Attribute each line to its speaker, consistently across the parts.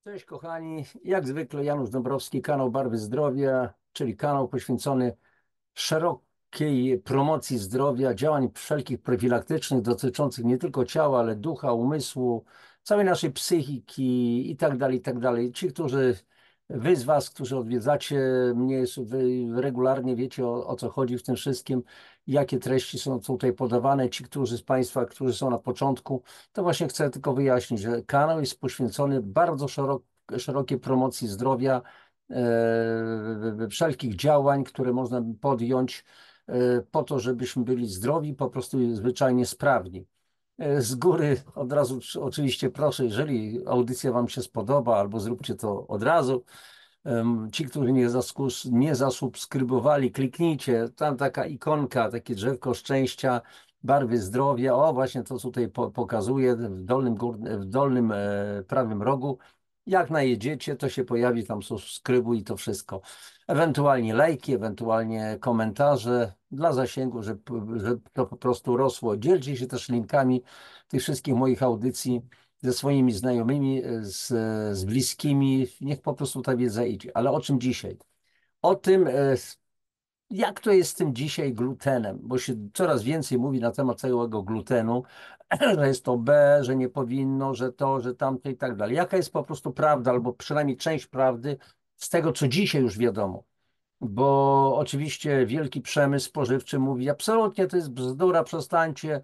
Speaker 1: Cześć kochani, jak zwykle Janusz Dąbrowski, kanał Barwy Zdrowia, czyli kanał poświęcony szerokiej promocji zdrowia, działań wszelkich profilaktycznych dotyczących nie tylko ciała, ale ducha, umysłu, całej naszej psychiki i tak dalej, i tak dalej. Ci, wy z was, którzy odwiedzacie mnie, wy regularnie wiecie o co chodzi w tym wszystkim, jakie treści są tutaj podawane. Ci, którzy z państwa, którzy są na początku, to właśnie chcę tylko wyjaśnić, że kanał jest poświęcony bardzo szerokiej promocji zdrowia, wszelkich działań, które można podjąć po to, żebyśmy byli zdrowi, po prostu zwyczajnie sprawni. Z góry od razu oczywiście proszę, jeżeli audycja Wam się spodoba, albo zróbcie to od razu. Ci, którzy nie zasubskrybowali, kliknijcie, tam taka ikonka, takie drzewko szczęścia, barwy zdrowia, o właśnie to tutaj pokazuje w dolnym prawym rogu. Jak najedziecie, to się pojawi tam subskrybuj i to wszystko. Ewentualnie lajki, ewentualnie komentarze dla zasięgu, żeby to po prostu rosło. Dzielcie się też linkami tych wszystkich moich audycji ze swoimi znajomymi, z bliskimi. Niech po prostu ta wiedza idzie. Ale o czym dzisiaj? O tym, jak to jest z tym dzisiaj glutenem, bo się coraz więcej mówi na temat całego glutenu, że jest to B, że nie powinno, że to, że tamto i tak dalej. Jaka jest po prostu prawda, albo przynajmniej część prawdy z tego, co dzisiaj już wiadomo? Bo oczywiście wielki przemysł spożywczy mówi, absolutnie to jest bzdura, przestańcie,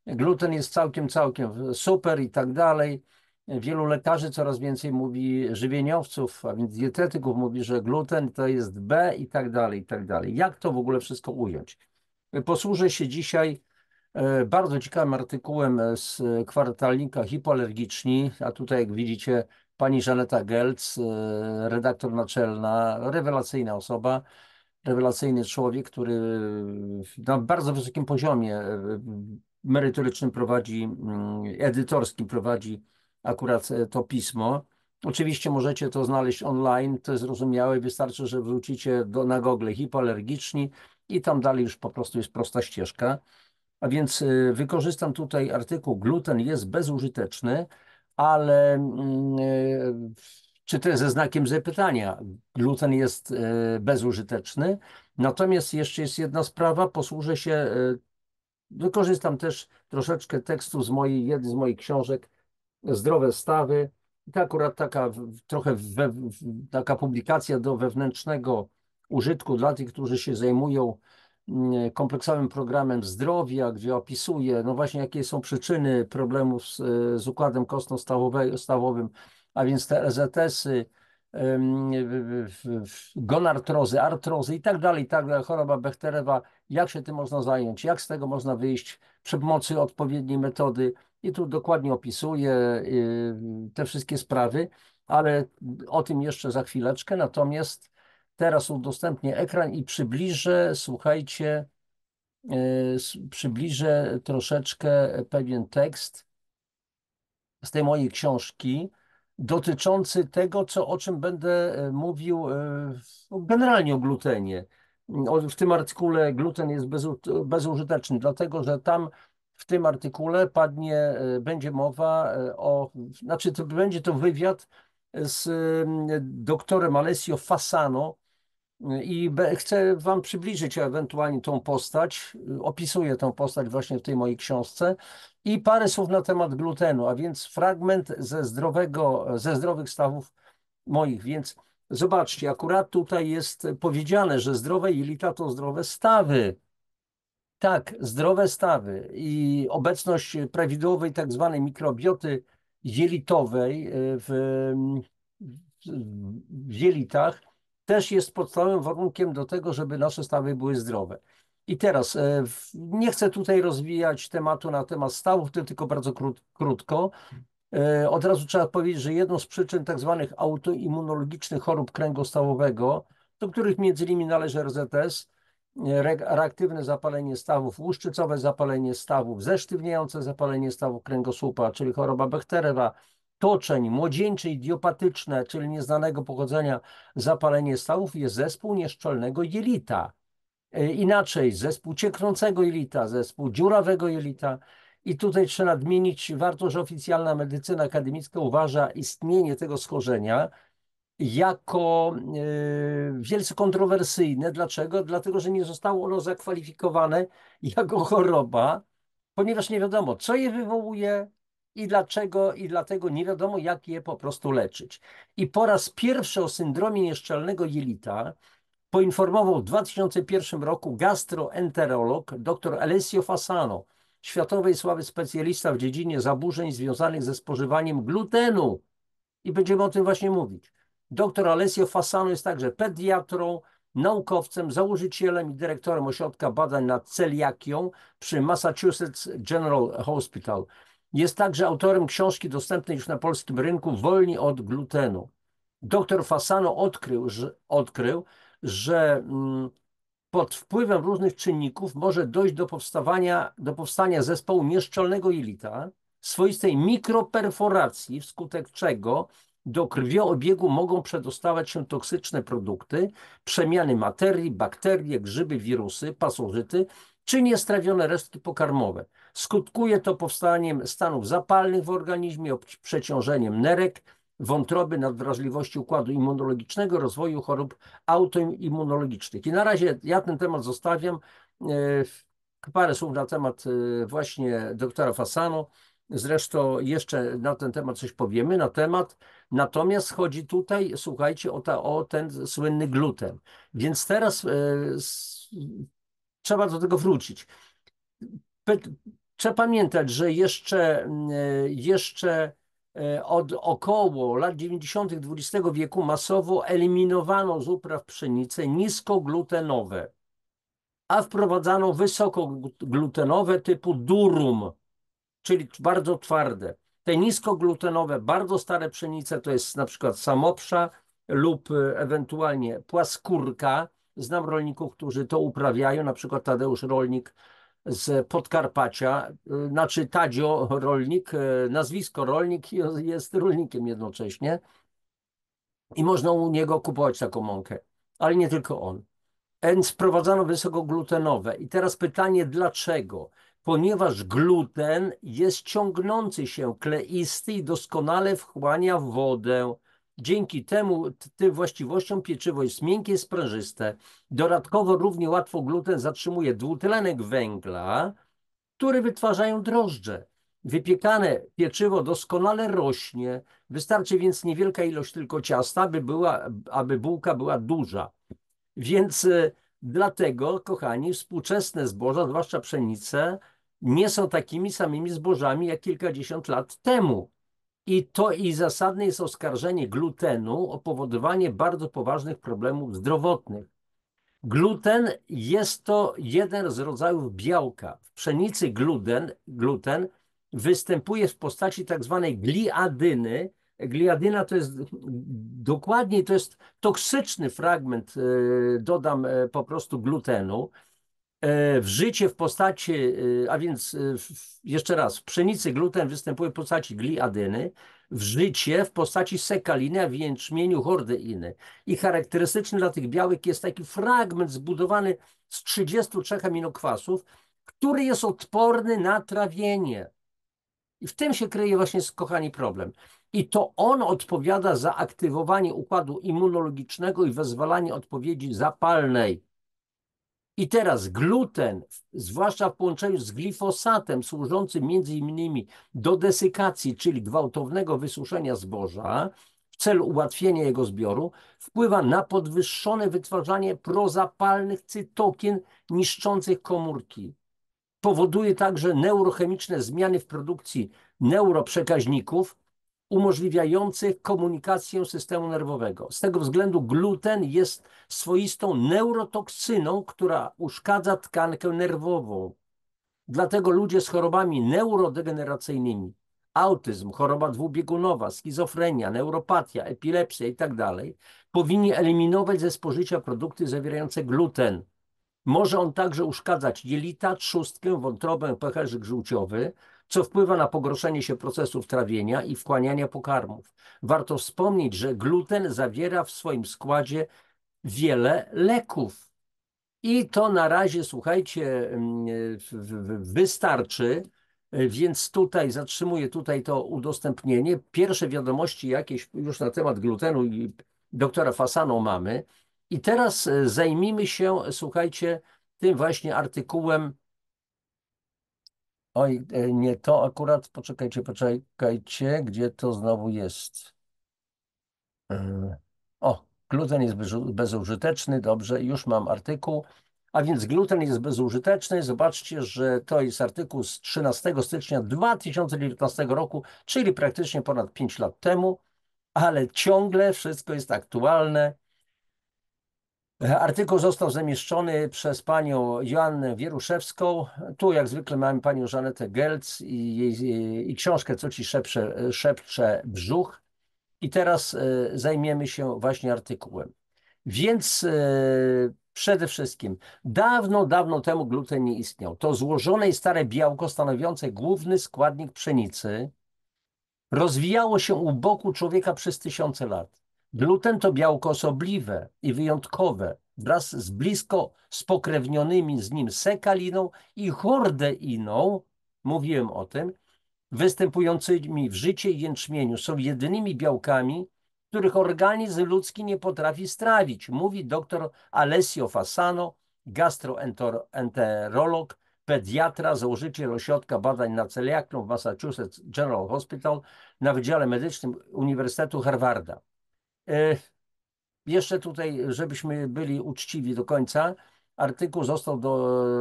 Speaker 1: gluten jest całkiem super i tak dalej. Wielu lekarzy coraz więcej mówi, żywieniowców, a więc dietetyków mówi, że gluten to jest B i tak dalej, i tak dalej. Jak to w ogóle wszystko ująć? Posłużę się dzisiaj bardzo ciekawym artykułem z kwartalnika Hipoalergiczni, a tutaj jak widzicie pani Żaneta Gelc, redaktor naczelna, rewelacyjna osoba, rewelacyjny człowiek, który na bardzo wysokim poziomie merytorycznym prowadzi, edytorskim prowadzi akurat to pismo. Oczywiście możecie to znaleźć online, to jest zrozumiałe, wystarczy, że wrzucicie na Google hipoalergiczni i tam dalej już po prostu jest prosta ścieżka. A więc wykorzystam tutaj artykuł gluten jest bezużyteczny, ale czy to jest ze znakiem zapytania? Gluten jest bezużyteczny. Natomiast jeszcze jest jedna sprawa, posłużę się, wykorzystam też troszeczkę tekstu z jednej z moich książek, Zdrowe Stawy. To akurat taka trochę taka publikacja do wewnętrznego użytku dla tych, którzy się zajmują kompleksowym programem zdrowia, gdzie opisuje, no właśnie, jakie są przyczyny problemów z układem kostno-stawowym, a więc te EZS-y, gonartrozy, artrozy i tak dalej, choroba Bechterewa, jak się tym można zająć, jak z tego można wyjść przy pomocy odpowiedniej metody. I tu dokładnie opisuję te wszystkie sprawy, ale o tym jeszcze za chwileczkę. Natomiast teraz udostępnię ekran i przybliżę, słuchajcie, przybliżę troszeczkę pewien tekst z tej mojej książki dotyczący tego, o czym będę mówił generalnie o glutenie. W tym artykule gluten jest bezużyteczny, dlatego że tam w tym artykule będzie mowa znaczy będzie to wywiad z doktorem Alessio Fasano, i chcę Wam przybliżyć ewentualnie tą postać. Opisuję tą postać właśnie w tej mojej książce i parę słów na temat glutenu, a więc fragment ze zdrowych stawów moich. Więc zobaczcie, akurat tutaj jest powiedziane, że zdrowe jelita to zdrowe stawy. Tak, zdrowe stawy i obecność prawidłowej tak zwanej mikrobioty jelitowej w jelitach też jest podstawowym warunkiem do tego, żeby nasze stawy były zdrowe. I teraz nie chcę tutaj rozwijać tematu na temat stawów, tylko bardzo krótko. Od razu trzeba powiedzieć, że jedną z przyczyn tak zwanych autoimmunologicznych chorób kręgostawowego, do których między innymi należy RZS, reaktywne zapalenie stawów, łuszczycowe zapalenie stawów, zesztywniające zapalenie stawów kręgosłupa, czyli choroba Bechterewa, toczeń, młodzieńcze idiopatyczne, czyli nieznanego pochodzenia zapalenie stawów, jest zespół nieszczelnego jelita. Inaczej, zespół cieknącego jelita, zespół dziurawego jelita I tutaj trzeba nadmienić, warto, że oficjalna medycyna akademicka uważa istnienie tego schorzenia jako wielce kontrowersyjne. Dlaczego? Dlatego, że nie zostało ono zakwalifikowane jako choroba, ponieważ nie wiadomo, co je wywołuje i dlaczego, i dlatego nie wiadomo, jak je po prostu leczyć. I po raz pierwszy o syndromie nieszczelnego jelita poinformował w 2001 roku gastroenterolog dr Alessio Fasano, światowej sławy specjalista w dziedzinie zaburzeń związanych ze spożywaniem glutenu. I będziemy o tym właśnie mówić. Dr Alessio Fasano jest także pediatrą, naukowcem, założycielem i dyrektorem Ośrodka Badań nad Celiakią przy Massachusetts General Hospital. Jest także autorem książki dostępnej już na polskim rynku Wolni od glutenu. Dr Fasano odkrył, że pod wpływem różnych czynników może dojść do powstania zespołu nieszczelnego jelita, swoistej mikroperforacji, wskutek czego do krwioobiegu mogą przedostawać się toksyczne produkty, przemiany materii, bakterie, grzyby, wirusy, pasożyty czy niestrawione resztki pokarmowe. Skutkuje to powstaniem stanów zapalnych w organizmie, przeciążeniem nerek, wątroby, nadwrażliwości układu immunologicznego, rozwoju chorób autoimmunologicznych. I na razie ja ten temat zostawiam. Parę słów na temat właśnie doktora Fasano. Zresztą jeszcze na ten temat coś powiemy, natomiast chodzi tutaj, słuchajcie, o ten słynny gluten. Więc teraz trzeba do tego wrócić. Trzeba pamiętać, że jeszcze od około lat 90. XX wieku masowo eliminowano z upraw pszenice niskoglutenowe, a wprowadzano wysokoglutenowe typu durum, czyli bardzo twarde. Te niskoglutenowe, bardzo stare pszenice to jest na przykład samopsza lub ewentualnie płaskórka. Znam rolników, którzy to uprawiają, na przykład Tadeusz Rolnik z Podkarpacia, znaczy Tadzio Rolnik, nazwisko Rolnik, jest rolnikiem jednocześnie i można u niego kupować taką mąkę, ale nie tylko on. Więc wprowadzano wysokoglutenowe. I teraz pytanie, dlaczego? Ponieważ gluten jest ciągnący się, kleisty i doskonale wchłania wodę. Dzięki tym właściwościom pieczywo jest miękkie, sprężyste. Dodatkowo równie łatwo gluten zatrzymuje dwutlenek węgla, który wytwarzają drożdże. Wypiekane pieczywo doskonale rośnie. Wystarczy więc niewielka ilość tylko ciasta, aby bułka była duża. Więc dlatego, kochani, współczesne zboża, zwłaszcza pszenice, nie są takimi samymi zbożami jak kilkadziesiąt lat temu. I zasadne jest oskarżenie glutenu o powodowanie bardzo poważnych problemów zdrowotnych. Gluten jest to jeden z rodzajów białka. W pszenicy gluten występuje w postaci tak zwanej gliadyny. Gliadyna to jest dokładnie, to jest toksyczny fragment, dodam po prostu glutenu. W życie w postaci, a więc jeszcze raz, w pszenicy gluten występuje w postaci gliadyny, w życie w postaci sekaliny, a w jęczmieniu chordeiny. I charakterystyczny dla tych białek jest taki fragment zbudowany z 33 aminokwasów, który jest odporny na trawienie. I w tym się kryje właśnie, kochani, problem. I to on odpowiada za aktywowanie układu immunologicznego i wezwalanie odpowiedzi zapalnej. I teraz gluten, zwłaszcza w połączeniu z glifosatem, służącym między innymi do desykacji, czyli gwałtownego wysuszenia zboża, w celu ułatwienia jego zbioru, wpływa na podwyższone wytwarzanie prozapalnych cytokin niszczących komórki. Powoduje także neurochemiczne zmiany w produkcji neuroprzekaźników umożliwiających komunikację systemu nerwowego. Z tego względu gluten jest swoistą neurotoksyną, która uszkadza tkankę nerwową. Dlatego ludzie z chorobami neurodegeneracyjnymi, autyzm, choroba dwubiegunowa, schizofrenia, neuropatia, epilepsja itd. powinni eliminować ze spożycia produkty zawierające gluten. Może on także uszkadzać jelita, trzustkę, wątrobę, pęcherzyk żółciowy, co wpływa na pogorszenie się procesów trawienia i wchłaniania pokarmów. Warto wspomnieć, że gluten zawiera w swoim składzie wiele leków. I to na razie, słuchajcie, wystarczy. Więc tutaj zatrzymuję tutaj to udostępnienie. Pierwsze wiadomości jakieś już na temat glutenu i doktora Fasano mamy. I teraz zajmijmy się, słuchajcie, tym właśnie artykułem. Oj, nie to akurat, poczekajcie, gdzie to znowu jest. E, O, gluten jest bezużyteczny, dobrze, już mam artykuł. A więc gluten jest bezużyteczny. Zobaczcie, że to jest artykuł z 13 stycznia 2019 roku, czyli praktycznie ponad 5 lat temu, ale ciągle wszystko jest aktualne. Artykuł został zamieszczony przez panią Joannę Wieruszewską. Tu jak zwykle mamy panią Żanetę Gelc i książkę Co ci szepcze brzuch. I teraz zajmiemy się właśnie artykułem. Więc przede wszystkim dawno, dawno temu gluten nie istniał. To złożone i stare białko stanowiące główny składnik pszenicy rozwijało się u boku człowieka przez tysiące lat. Gluten to białko osobliwe i wyjątkowe, wraz z blisko spokrewnionymi z nim sekaliną i chordeiną, mówiłem o tym, występującymi w życie i jęczmieniu, są jedynymi białkami, których organizm ludzki nie potrafi strawić, mówi dr Alessio Fasano, gastroenterolog, pediatra, założyciel ośrodka badań nad celiakią w Massachusetts General Hospital na Wydziale Medycznym Uniwersytetu Harvarda. Jeszcze tutaj, żebyśmy byli uczciwi do końca, artykuł został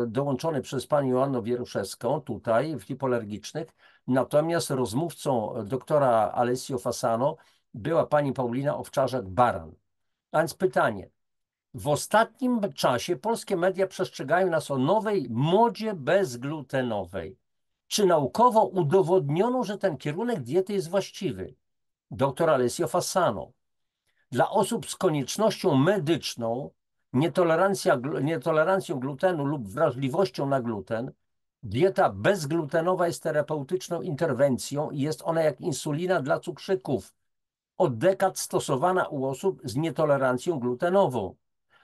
Speaker 1: dołączony przez panią Joannę Wieruszewską tutaj w hipoalergicznych, natomiast rozmówcą doktora Alessio Fasano była pani Paulina Owczarzak-Baran. A więc pytanie. W ostatnim czasie polskie media przestrzegają nas o nowej modzie bezglutenowej. Czy naukowo udowodniono, że ten kierunek diety jest właściwy? Doktor Alessio Fasano. Dla osób z koniecznością medyczną, nietolerancją glutenu lub wrażliwością na gluten, dieta bezglutenowa jest terapeutyczną interwencją i jest ona jak insulina dla cukrzyków, od dekad stosowana u osób z nietolerancją glutenową.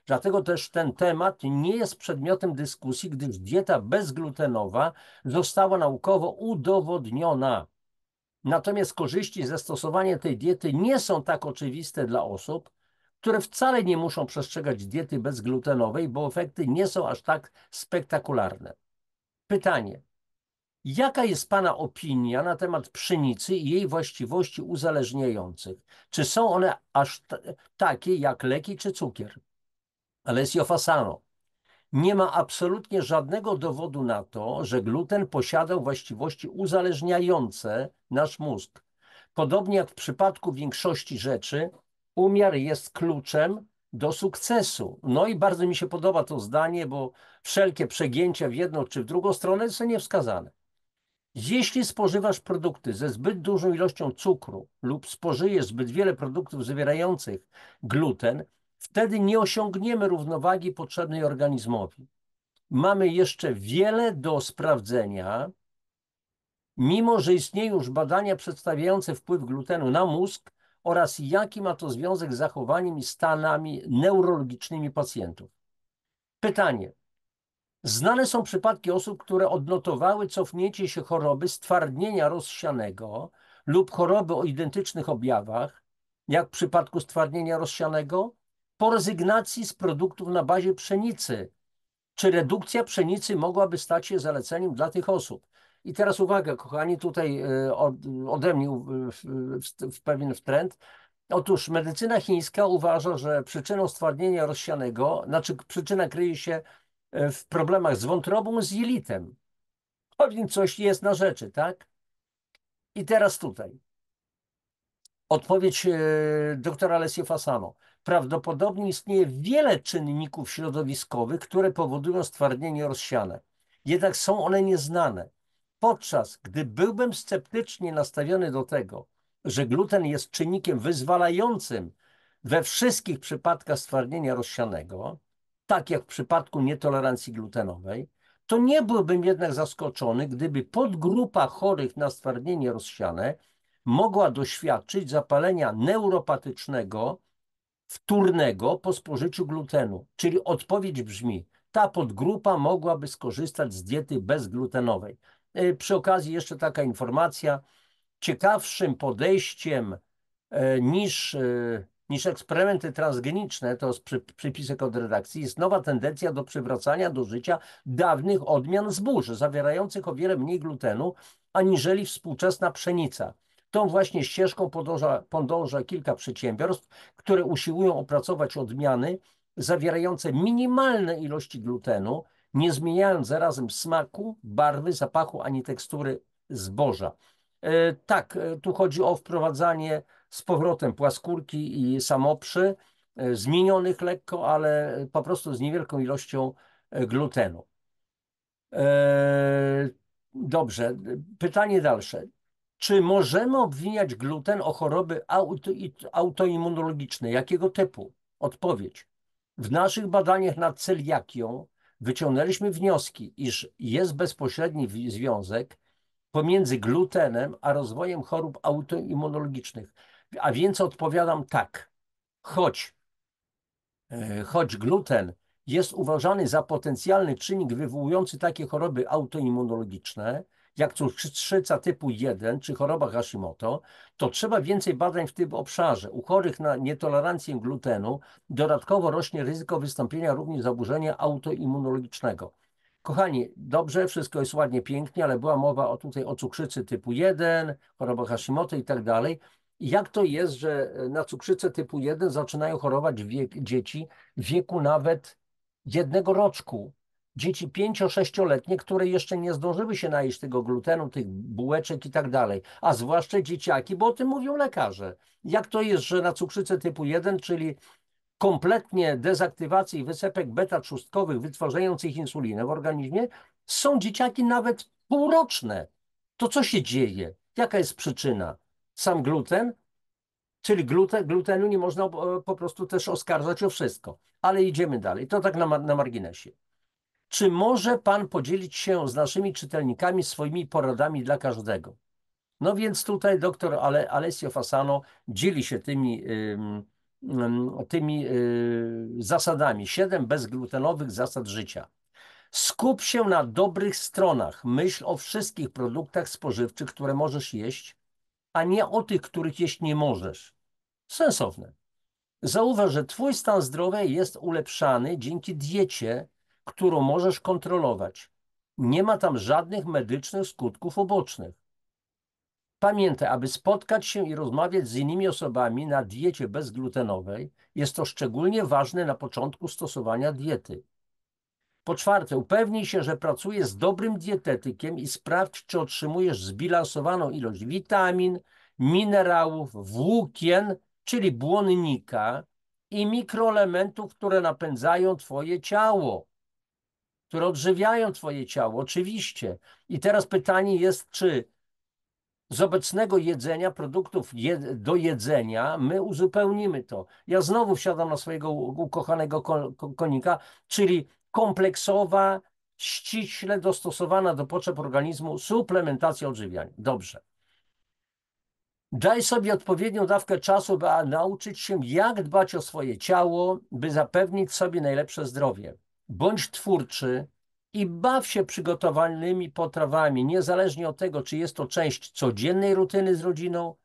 Speaker 1: Dlatego też ten temat nie jest przedmiotem dyskusji, gdyż dieta bezglutenowa została naukowo udowodniona. Natomiast korzyści ze stosowania tej diety nie są tak oczywiste dla osób, które wcale nie muszą przestrzegać diety bezglutenowej, bo efekty nie są aż tak spektakularne. Pytanie. Jaka jest Pana opinia na temat pszenicy i jej właściwości uzależniających? Czy są one aż takie jak leki czy cukier? Alessio Fasano. Nie ma absolutnie żadnego dowodu na to, że gluten posiadał właściwości uzależniające nasz mózg. Podobnie jak w przypadku większości rzeczy, umiar jest kluczem do sukcesu. No i bardzo mi się podoba to zdanie, bo wszelkie przegięcia w jedną czy w drugą stronę są niewskazane. Jeśli spożywasz produkty ze zbyt dużą ilością cukru lub spożyjesz zbyt wiele produktów zawierających gluten, wtedy nie osiągniemy równowagi potrzebnej organizmowi. Mamy jeszcze wiele do sprawdzenia, mimo że istnieją już badania przedstawiające wpływ glutenu na mózg oraz jaki ma to związek z zachowaniem i stanami neurologicznymi pacjentów. Pytanie. Znane są przypadki osób, które odnotowały cofnięcie się choroby stwardnienia rozsianego lub choroby o identycznych objawach, jak w przypadku stwardnienia rozsianego, po rezygnacji z produktów na bazie pszenicy. Czy redukcja pszenicy mogłaby stać się zaleceniem dla tych osób? I teraz uwaga, kochani, tutaj ode mnie w pewien trend. Otóż medycyna chińska uważa, że przyczyną stwardnienia rozsianego, znaczy przyczyna kryje się w problemach z wątrobą, z jelitem. A więc coś jest na rzeczy, tak? I teraz tutaj. Odpowiedź doktora Alessio Fasano. Prawdopodobnie istnieje wiele czynników środowiskowych, które powodują stwardnienie rozsiane. Jednak są one nieznane. Podczas gdy byłbym sceptycznie nastawiony do tego, że gluten jest czynnikiem wyzwalającym we wszystkich przypadkach stwardnienia rozsianego, tak jak w przypadku nietolerancji glutenowej, to nie byłbym jednak zaskoczony, gdyby podgrupa chorych na stwardnienie rozsiane mogła doświadczyć zapalenia neuropatycznego wtórnego po spożyciu glutenu. Czyli odpowiedź brzmi, ta podgrupa mogłaby skorzystać z diety bezglutenowej. Przy okazji jeszcze taka informacja. Ciekawszym podejściem niż eksperymenty transgeniczne, to jest przypisek od redakcji, jest nowa tendencja do przywracania do życia dawnych odmian zbóż, zawierających o wiele mniej glutenu, aniżeli współczesna pszenica. Tą właśnie ścieżką podąża kilka przedsiębiorstw, które usiłują opracować odmiany zawierające minimalne ilości glutenu, nie zmieniając zarazem smaku, barwy, zapachu ani tekstury zboża. Tak, tu chodzi o wprowadzanie z powrotem płaskórki i samoprzy, zmienionych lekko, ale po prostu z niewielką ilością glutenu. Dobrze, pytanie dalsze. Czy możemy obwiniać gluten o choroby autoimmunologiczne? Jakiego typu? Odpowiedź. W naszych badaniach nad celiakią wyciągnęliśmy wnioski, iż jest bezpośredni związek pomiędzy glutenem a rozwojem chorób autoimmunologicznych. A więc odpowiadam tak. Choć gluten jest uważany za potencjalny czynnik wywołujący takie choroby autoimmunologiczne, jak cukrzyca typu 1 czy choroba Hashimoto, to trzeba więcej badań w tym obszarze. U chorych na nietolerancję glutenu dodatkowo rośnie ryzyko wystąpienia również zaburzenia autoimmunologicznego. Kochani, dobrze, wszystko jest ładnie, pięknie, ale była mowa tutaj o cukrzycy typu 1, choroba Hashimoto i tak dalej. Jak to jest, że na cukrzycę typu 1 zaczynają chorować dzieci w wieku nawet 1 roczku? Dzieci 5-6-letnie, które jeszcze nie zdążyły się najeść tego glutenu, tych bułeczek i tak dalej, a zwłaszcza dzieciaki, bo o tym mówią lekarze. Jak to jest, że na cukrzycę typu 1, czyli kompletnie dezaktywacji wysepek beta-trzustkowych wytwarzających insulinę w organizmie, są dzieciaki nawet półroczne. To co się dzieje? Jaka jest przyczyna? Sam gluten? Czyli glutenu nie można po prostu też oskarżać o wszystko. Ale idziemy dalej. To tak na marginesie. Czy może Pan podzielić się z naszymi czytelnikami swoimi poradami dla każdego? No więc tutaj doktor Alessio Fasano dzieli się tymi zasadami. 7 bezglutenowych zasad życia. Skup się na dobrych stronach. Myśl o wszystkich produktach spożywczych, które możesz jeść, a nie o tych, których jeść nie możesz. Sensowne. Zauważ, że twój stan zdrowia jest ulepszany dzięki diecie, którą możesz kontrolować. Nie ma tam żadnych medycznych skutków ubocznych. Pamiętaj, aby spotkać się i rozmawiać z innymi osobami na diecie bezglutenowej, jest to szczególnie ważne na początku stosowania diety. Po czwarte, upewnij się, że pracujesz z dobrym dietetykiem i sprawdź, czy otrzymujesz zbilansowaną ilość witamin, minerałów, włókien, czyli błonnika i mikroelementów, które napędzają twoje ciało, które odżywiają twoje ciało, oczywiście. I teraz pytanie jest, czy z obecnego jedzenia, produktów do jedzenia, my uzupełnimy to. Ja znowu wsiadam na swojego ukochanego konika, czyli kompleksowa, ściśle dostosowana do potrzeb organizmu suplementacja odżywiania. Dobrze. Daj sobie odpowiednią dawkę czasu, by nauczyć się, jak dbać o swoje ciało, by zapewnić sobie najlepsze zdrowie. Bądź twórczy i baw się przygotowanymi potrawami, niezależnie od tego, czy jest to część codziennej rutyny z rodziną,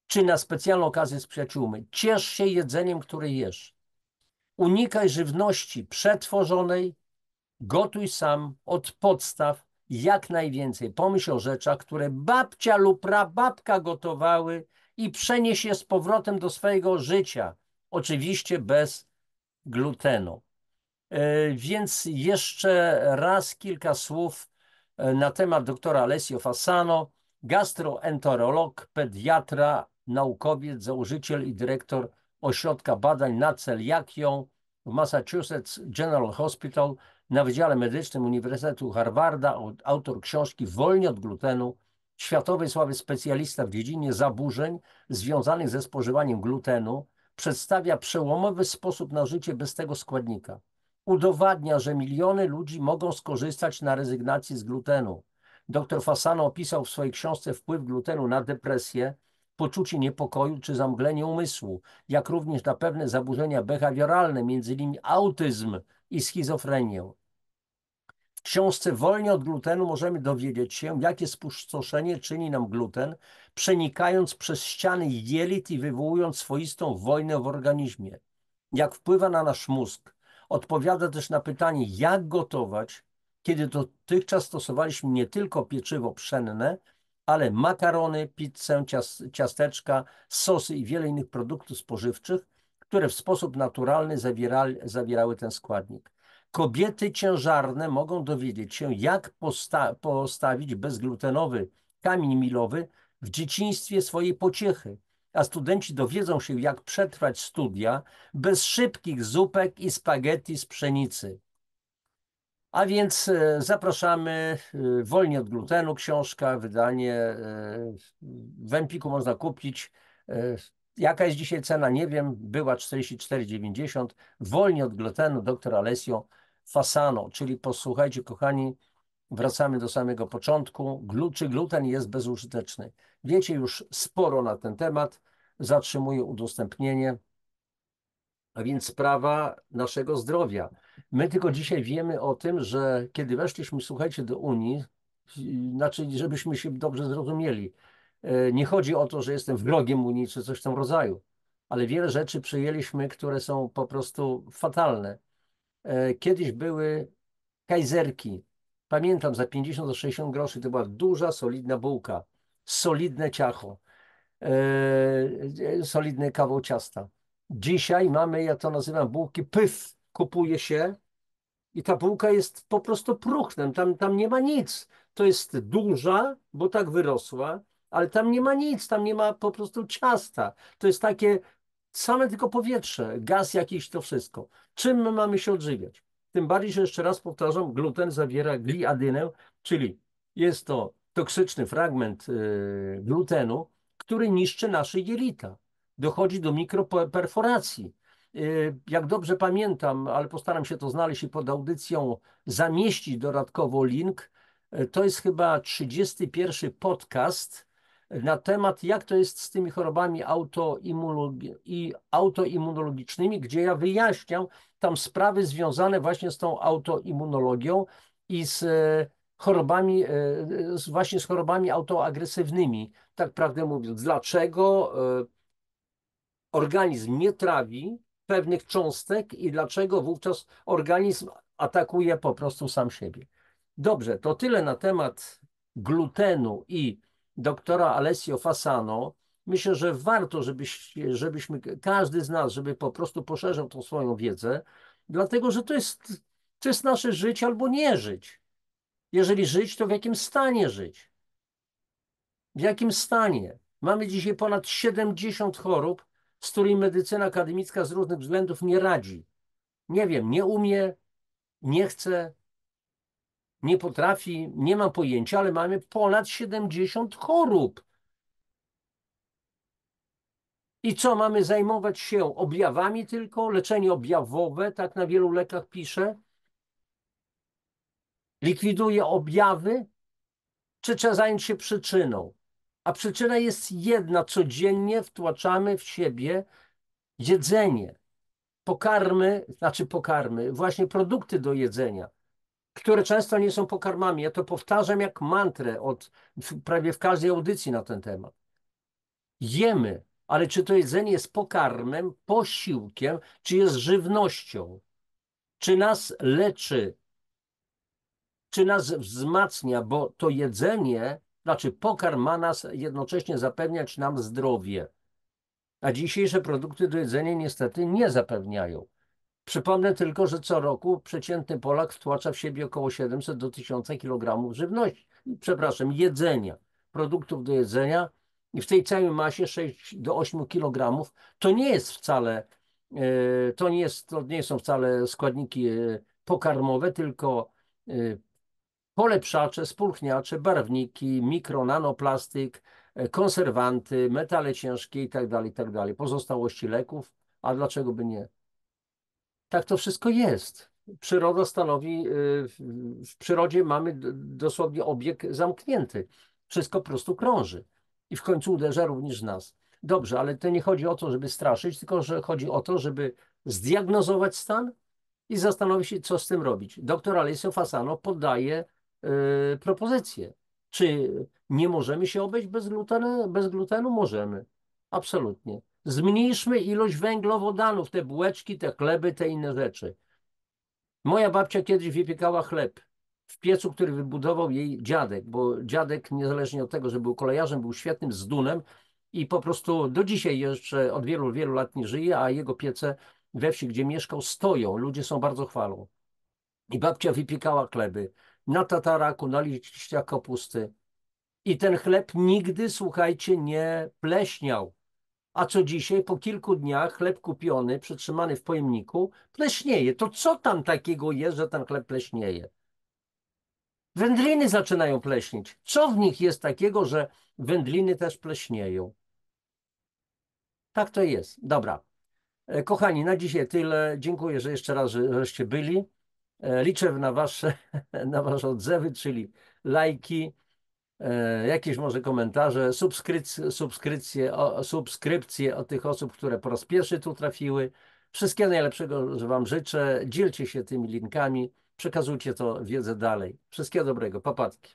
Speaker 1: czy na specjalną okazję z przyjaciółmi. Ciesz się jedzeniem, które jesz. Unikaj żywności przetworzonej, gotuj sam od podstaw jak najwięcej. Pomyśl o rzeczach, które babcia lub prababka gotowały i przenieś je z powrotem do swojego życia. Oczywiście bez glutenu. Więc jeszcze raz kilka słów na temat doktora Alessio Fasano, gastroenterolog, pediatra, naukowiec, założyciel i dyrektor Ośrodka Badań nad Celiakią w Massachusetts General Hospital na Wydziale Medycznym Uniwersytetu Harvarda, autor książki Wolni od glutenu, światowej sławy specjalista w dziedzinie zaburzeń związanych ze spożywaniem glutenu, przedstawia przełomowy sposób na życie bez tego składnika. Udowadnia, że miliony ludzi mogą skorzystać na rezygnacji z glutenu. Dr Fasano opisał w swojej książce wpływ glutenu na depresję, poczucie niepokoju czy zamglenie umysłu, jak również na pewne zaburzenia behawioralne, między innymi autyzm i schizofrenię. W książce Wolnie od glutenu możemy dowiedzieć się, jakie spustoszenie czyni nam gluten, przenikając przez ściany jelit i wywołując swoistą wojnę w organizmie. Jak wpływa na nasz mózg. Odpowiada też na pytanie, jak gotować, kiedy dotychczas stosowaliśmy nie tylko pieczywo pszenne, ale makarony, pizzę, ciasteczka, sosy i wiele innych produktów spożywczych, które w sposób naturalny zawierały ten składnik. Kobiety ciężarne mogą dowiedzieć się, jak postawić bezglutenowy kamień milowy w dzieciństwie swojej pociechy, a studenci dowiedzą się, jak przetrwać studia bez szybkich zupek i spaghetti z pszenicy. A więc zapraszamy. Wolnie od glutenu książka, wydanie. W Empiku można kupić. Jaka jest dzisiaj cena? Nie wiem. Była 44,90. Wolnie od glutenu, dr Alessio Fasano. Czyli posłuchajcie, kochani, wracamy do samego początku. Czy gluten jest bezużyteczny? Wiecie już sporo na ten temat. Zatrzymuję udostępnienie. A więc sprawa naszego zdrowia. My tylko dzisiaj wiemy o tym, że kiedy weszliśmy, słuchajcie, do Unii, znaczy, żebyśmy się dobrze zrozumieli, nie chodzi o to, że jestem wrogiem Unii czy coś w tym rodzaju, ale wiele rzeczy przyjęliśmy, które są po prostu fatalne. Kiedyś były kajzerki. Pamiętam, za 50 do 60 groszy to była duża, solidna bułka, solidne ciacho, solidny kawał ciasta. Dzisiaj mamy, ja to nazywam bułki pyf. Kupuje się i ta bułka jest po prostu próchnem. Tam nie ma nic. To jest duża, bo tak wyrosła, ale tam nie ma nic. Tam nie ma po prostu ciasta. To jest takie same tylko powietrze, gaz jakiś, to wszystko. Czym my mamy się odżywiać? Tym bardziej, że jeszcze raz powtarzam, gluten zawiera gliadynę, czyli jest to toksyczny fragment glutenu, który niszczy nasze jelita. Dochodzi do mikroperforacji. Jak dobrze pamiętam, ale postaram się to znaleźć i pod audycją zamieścić dodatkowo link, to jest chyba 31 podcast na temat, jak to jest z tymi chorobami autoimmunologicznymi, gdzie ja wyjaśniam tam sprawy związane właśnie z tą autoimmunologią i z chorobami, właśnie z chorobami autoagresywnymi. Tak prawdę mówiąc, dlaczego organizm nie trawi pewnych cząstek i dlaczego wówczas organizm atakuje po prostu sam siebie. Dobrze, to tyle na temat glutenu i doktora Alessio Fasano. Myślę, że warto, żebyśmy, każdy z nas, żeby po prostu poszerzał tą swoją wiedzę, dlatego że to jest nasze żyć albo nie żyć. Jeżeli żyć, to w jakim stanie żyć? W jakim stanie? Mamy dzisiaj ponad 70 chorób, z którymi medycyna akademicka z różnych względów nie radzi. Nie wiem, nie umie, nie chce, nie potrafi, nie mam pojęcia, ale mamy ponad 70 chorób. I co, mamy zajmować się objawami tylko? Leczenie objawowe, tak na wielu lekach pisze. Likwiduje objawy? Czy trzeba zająć się przyczyną? A przyczyna jest jedna. Codziennie wtłaczamy w siebie jedzenie, pokarmy, właśnie produkty do jedzenia, które często nie są pokarmami. Ja to powtarzam jak mantrę prawie w każdej audycji na ten temat. Jemy, ale czy to jedzenie jest pokarmem, posiłkiem, czy jest żywnością? Czy nas leczy, czy nas wzmacnia, bo to jedzenie, znaczy pokarm ma nas jednocześnie zapewniać nam zdrowie. A dzisiejsze produkty do jedzenia niestety nie zapewniają. Przypomnę tylko, że co roku przeciętny Polak wtłacza w siebie około 700 do 1000 kg żywności, jedzenia, produktów do jedzenia i w tej całej masie 6 do 8 kg to nie jest wcale, to nie są wcale składniki pokarmowe, tylko polepszacze, spulchniacze, barwniki, nanoplastyk, konserwanty, metale ciężkie itd., itd. Pozostałości leków, a dlaczego by nie? Tak to wszystko jest. Przyroda stanowi, w przyrodzie mamy dosłownie obieg zamknięty. Wszystko po prostu krąży i w końcu uderza również w nas. Dobrze, ale to nie chodzi o to, żeby straszyć, tylko że chodzi o to, żeby zdiagnozować stan i zastanowi się, co z tym robić. Doktor Alessio Fasano podaje propozycję. Czy nie możemy się obejść bez glutenu? Bez glutenu możemy. Absolutnie. Zmniejszmy ilość węglowodanów, te bułeczki, te chleby, te inne rzeczy. Moja babcia kiedyś wypiekała chleb w piecu, który wybudował jej dziadek, bo dziadek, niezależnie od tego, że był kolejarzem, był świetnym zdunem i po prostu do dzisiaj jeszcze od wielu, wielu lat nie żyje, a jego piece we wsi, gdzie mieszkał, stoją. Ludzie są bardzo chwalą. I babcia wypiekała chleby na tataraku, na liściach kapusty. I ten chleb nigdy, słuchajcie, nie pleśniał. A co dzisiaj, po kilku dniach, chleb kupiony, przetrzymany w pojemniku, pleśnieje. To co tam takiego jest, że ten chleb pleśnieje? Wędliny zaczynają pleśnieć. Co w nich jest takiego, że wędliny też pleśnieją? Tak to jest. Dobra. Kochani, na dzisiaj tyle. Dziękuję, że jeszcze raz, żeście byli. Liczę na wasze, na wasze odzewy, czyli lajki, jakieś może komentarze, subskrypcje od tych osób, które po raz pierwszy tu trafiły. Wszystkiego najlepszego, że wam życzę. Dzielcie się tymi linkami, przekazujcie to wiedzę dalej. Wszystkiego dobrego. Papatki.